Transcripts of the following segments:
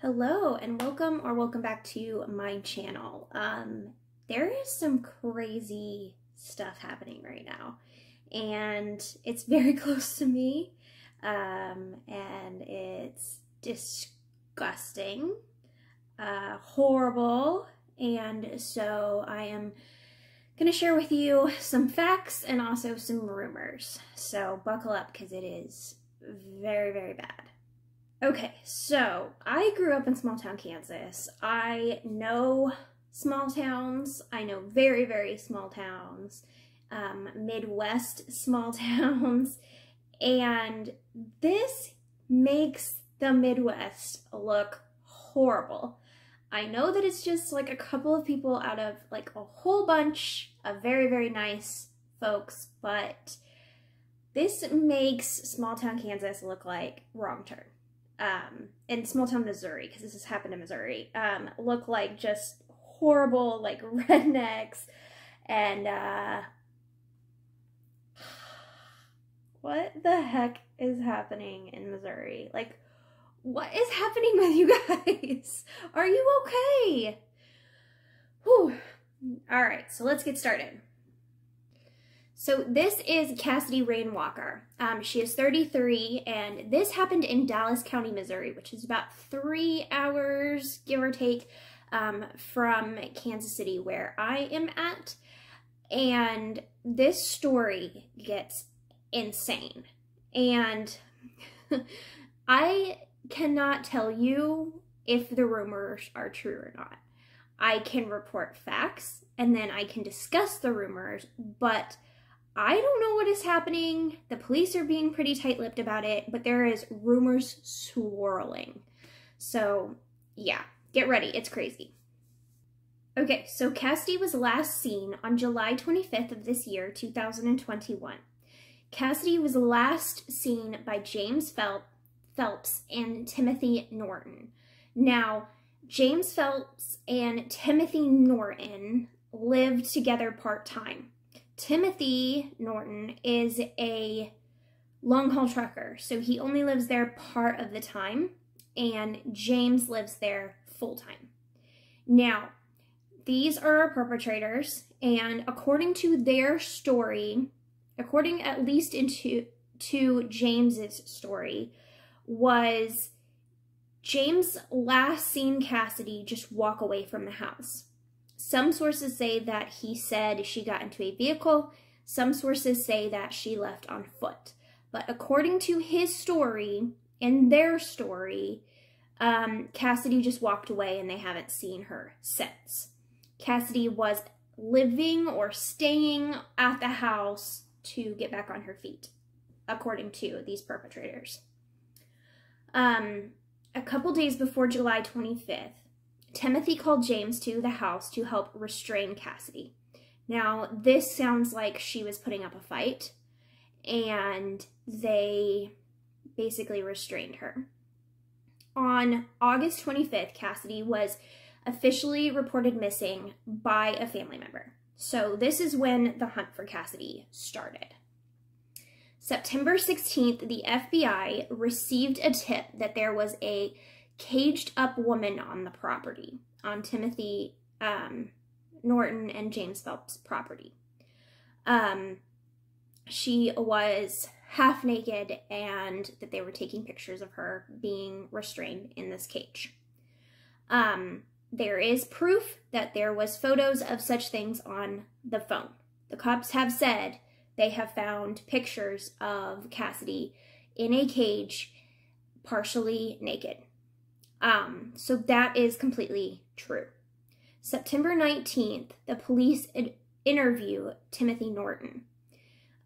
Hello and welcome back to my channel. There is some crazy stuff happening right now and it's very close to me and it's disgusting, horrible, and so I am going to share with you some facts and also some rumors. So buckle up because it is very, very bad. Okay, so I grew up in small town Kansas. I know small towns. I know very, very small towns, Midwest small towns, and this makes the Midwest look horrible. I know that it's just like a couple of people out of like a whole bunch of very, very nice folks, but this makes small town Kansas look like wrong turn. And small town Missouri, because this has happened in Missouri, look like just horrible, like rednecks, and what the heck is happening in Missouri? Like, what is happening with you guys? Are you okay? Whew. All right, so let's get started. So this is Cassidy Rainwater. She is 33, and this happened in Dallas County, Missouri, which is about 3 hours, give or take, from Kansas City, where I am at. And this story gets insane. And I cannot tell you if the rumors are true or not. I can report facts, and then I can discuss the rumors, but I don't know what is happening. The police are being pretty tight-lipped about it, but there is rumors swirling. So yeah, get ready, it's crazy. Okay, so Cassidy was last seen on July 25th of this year, 2021. Cassidy was last seen by James Phelps and Timothy Norton. Now, James Phelps and Timothy Norton lived together part-time. Timothy Norton is a long-haul trucker, so he only lives there part of the time, and James lives there full-time. Now, these are our perpetrators, and according to their story, according at least to James's story, was James last seen Cassidy just walk away from the house. Some sources say that he said she got into a vehicle. Some sources say that she left on foot. But according to his story and their story, Cassidy just walked away and they haven't seen her since. Cassidy was living or staying at the house to get back on her feet, according to these perpetrators. A couple days before July 25th, Timothy called James to the house to help restrain Cassidy. Now, this sounds like she was putting up a fight, and they basically restrained her. On August 25th, Cassidy was officially reported missing by a family member. So this is when the hunt for Cassidy started. September 16th, the FBI received a tip that there was a caged up woman on the property, on Timothy Norton and James Phelps' property. She was half naked, and that they were taking pictures of her being restrained in this cage. There is proof that there was photos of such things on the phone. The cops have said they have found pictures of Cassidy in a cage, partially naked. So that is completely true. September 19th, the police interview Timothy Norton.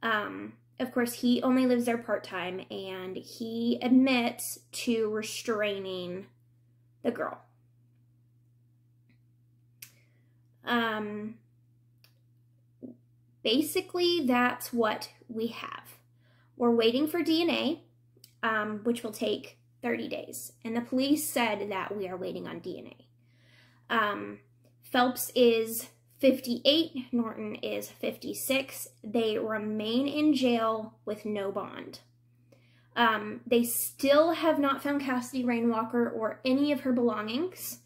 Of course, he only lives there part-time, and he admits to restraining the girl. Basically, that's what we have. We're waiting for DNA, which will take 30 days. And the police said that we are waiting on DNA. Phelps is 58, Norton is 56. They remain in jail with no bond. They still have not found Cassidy Rainwater or any of her belongings.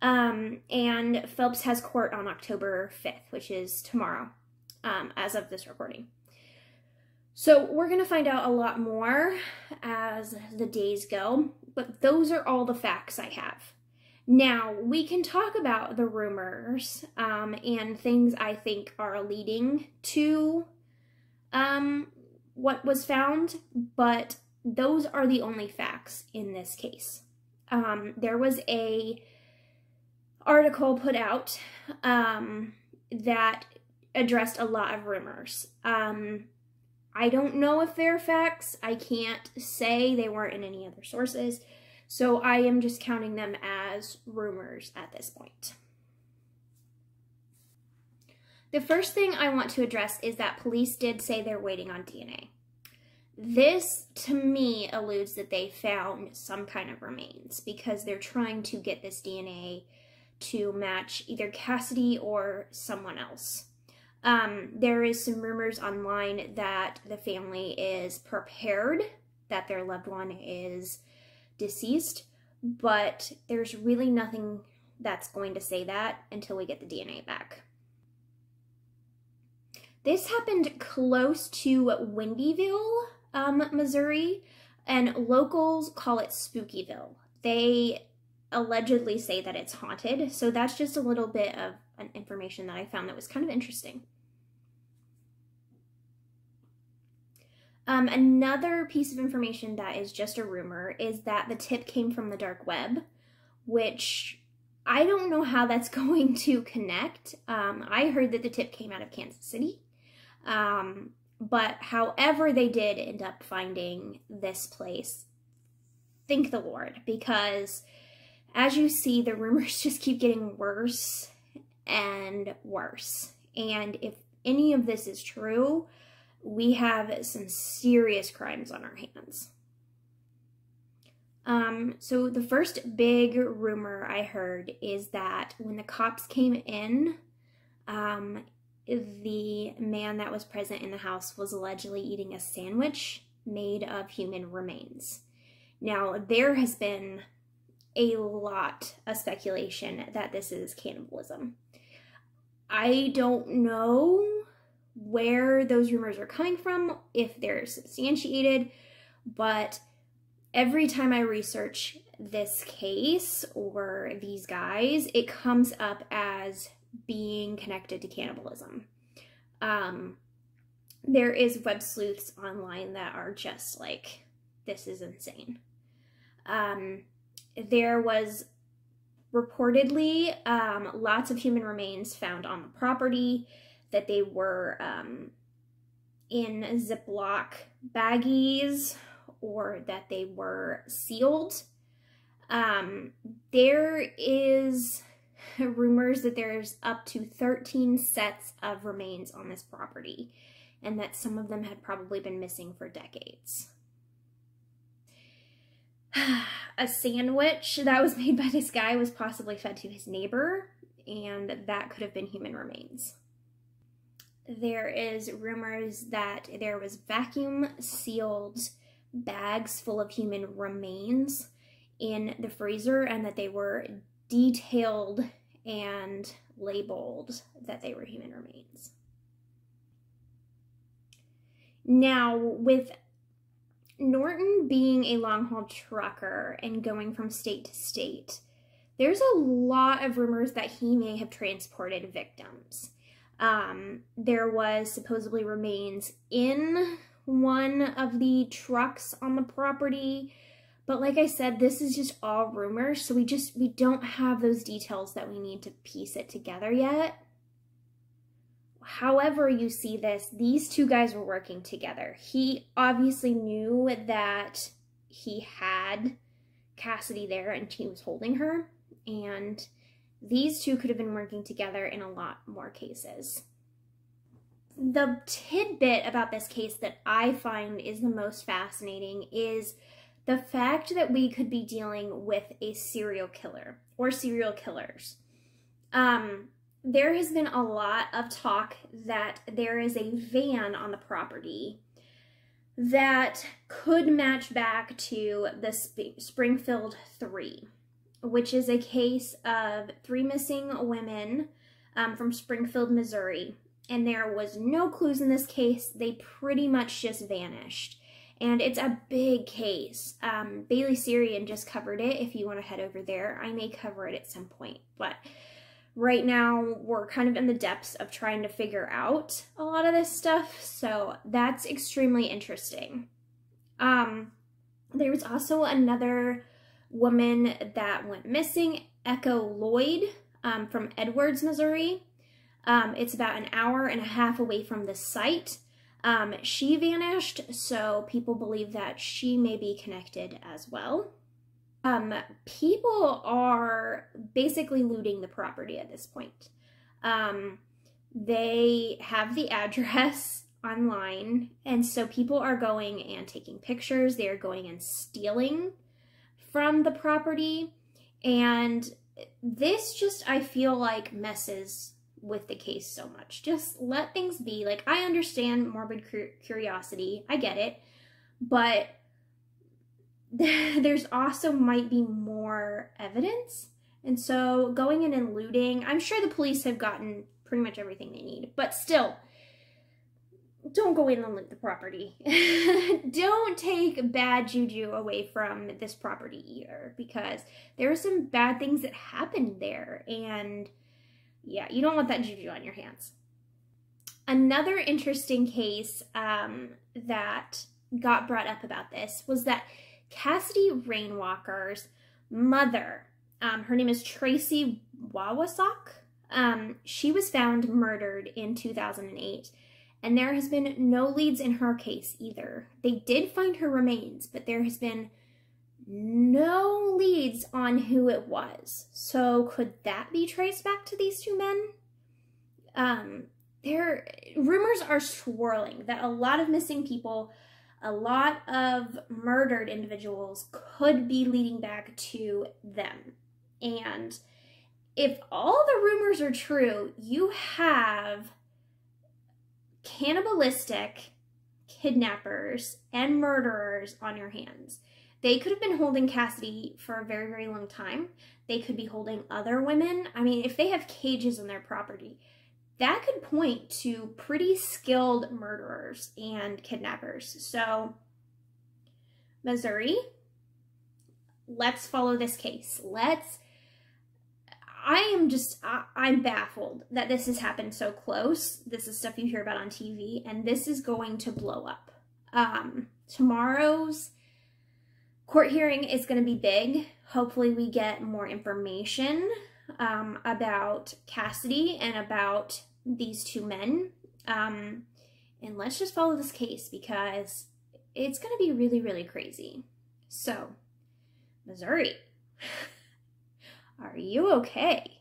And Phelps has court on October 5th, which is tomorrow, as of this recording. So we're going to find out a lot more as the days go, but those are all the facts I have. Now, we can talk about the rumors and things I think are leading to what was found, but those are the only facts in this case. There was a article put out that addressed a lot of rumors. I don't know if they're facts. I can't say. They weren't in any other sources. So I am just counting them as rumors at this point. The first thing I want to address is that police did say they're waiting on DNA. This, to me, alludes that they found some kind of remains because they're trying to get this DNA to match either Cassidy or someone else. There is some rumors online that the family is prepared that their loved one is deceased, but there's really nothing that's going to say that until we get the DNA back. This happened close to Windyville, Missouri, and locals call it Spookyville. They allegedly say that it's haunted, so that's just a little bit of an information that I found that was kind of interesting. Another piece of information that is just a rumor is that the tip came from the dark web, which I don't know how that's going to connect. I heard that the tip came out of Kansas City, but however they did end up finding this place, thank the Lord, because as you see, the rumors just keep getting worse and worse. And if any of this is true, we have some serious crimes on our hands. So the first big rumor I heard is that when the cops came in, the man that was present in the house was allegedly eating a sandwich made of human remains. Now, there has been a lot of speculation that this is cannibalism. I don't know where those rumors are coming from, if they're substantiated, but every time I research this case or these guys, it comes up as being connected to cannibalism. There is web sleuths online that are just like, this is insane. There was reportedly lots of human remains found on the property, that they were in Ziploc baggies or that they were sealed. There is rumors that there's up to 13 sets of remains on this property and that some of them had probably been missing for decades. A sandwich that was made by this guy was possibly fed to his neighbor, and that could have been human remains. There is rumors that there was vacuum-sealed bags full of human remains in the freezer and that they were detailed and labeled that they were human remains. Now, with Norton being a long-haul trucker and going from state to state, there's a lot of rumors that he may have transported victims. There was supposedly remains in one of the trucks on the property, but like I said, this is just all rumors, so we don't have those details that we need to piece it together yet. However you see this, these two guys were working together. He obviously knew that he had Cassidy there and he was holding her, and these two could have been working together in a lot more cases. The tidbit about this case that I find is the most fascinating is the fact that we could be dealing with a serial killer or serial killers. There has been a lot of talk that there is a van on the property that could match back to the Springfield 3, which is a case of 3 missing women from Springfield, Missouri. And there was no clues in this case. They pretty much just vanished. And it's a big case. Bailey Syrian just covered it. If you want to head over there, I may cover it at some point. But right now, we're kind of in the depths of trying to figure out a lot of this stuff. So that's extremely interesting. There was also another woman that went missing, Echo Lloyd, from Edwards, Missouri. It's about an hour and a half away from the site. She vanished, so people believe that she may be connected as well. People are basically looting the property at this point. They have the address online, and so people are going and taking pictures. They are going and stealing from the property, and this just, I feel like, messes with the case so much. Just let things be. Like, I understand morbid curiosity. I get it. But there's also might be more evidence. And so going in and looting, I'm sure the police have gotten pretty much everything they need. But still, don't go in and loot the property. Don't take bad juju away from this property either, because there are some bad things that happened there. And yeah, you don't want that juju on your hands. Another interesting case that got brought up about this was that Cassidy Rainwater's mother, her name is Tracy Wawasak, she was found murdered in 2008, and there has been no leads in her case either. They did find her remains, but there has been no leads on who it was. So could that be traced back to these two men? Rumors are swirling that a lot of missing people, a lot of murdered individuals could be leading back to them. And if all the rumors are true, you have cannibalistic kidnappers and murderers on your hands. They could have been holding Cassidy for a very, very long time. They could be holding other women. I mean, if they have cages on their property, that could point to pretty skilled murderers and kidnappers. So, Missouri, let's follow this case. I'm baffled that this has happened so close. This is stuff you hear about on TV, and this is going to blow up. Tomorrow's court hearing is going to be big. Hopefully we get more information about Cassidy and about these two men. And let's just follow this case because it's going to be really, really crazy. So, Missouri, are you okay?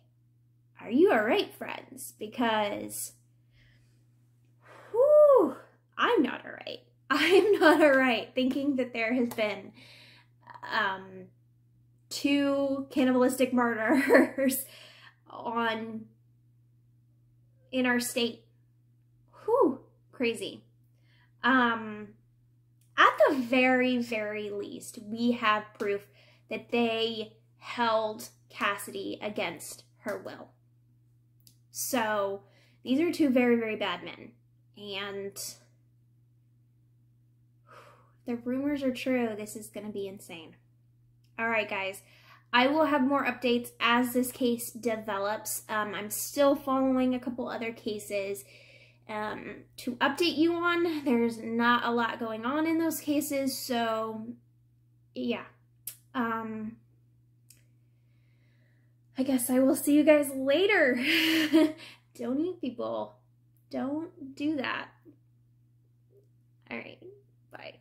Are you all right, friends? Because, whew, I'm not all right. I'm not all right thinking that there has been 2 cannibalistic murders in our state. Whew, crazy. At the very, very least, we have proof that they held Cassidy against her will. So these are 2 very, very bad men. And the rumors are true. This is going to be insane. All right, guys. I will have more updates as this case develops. I'm still following a couple other cases to update you on. There's not a lot going on in those cases, so yeah. I guess I will see you guys later. Don't eat people. Don't do that. All right, bye.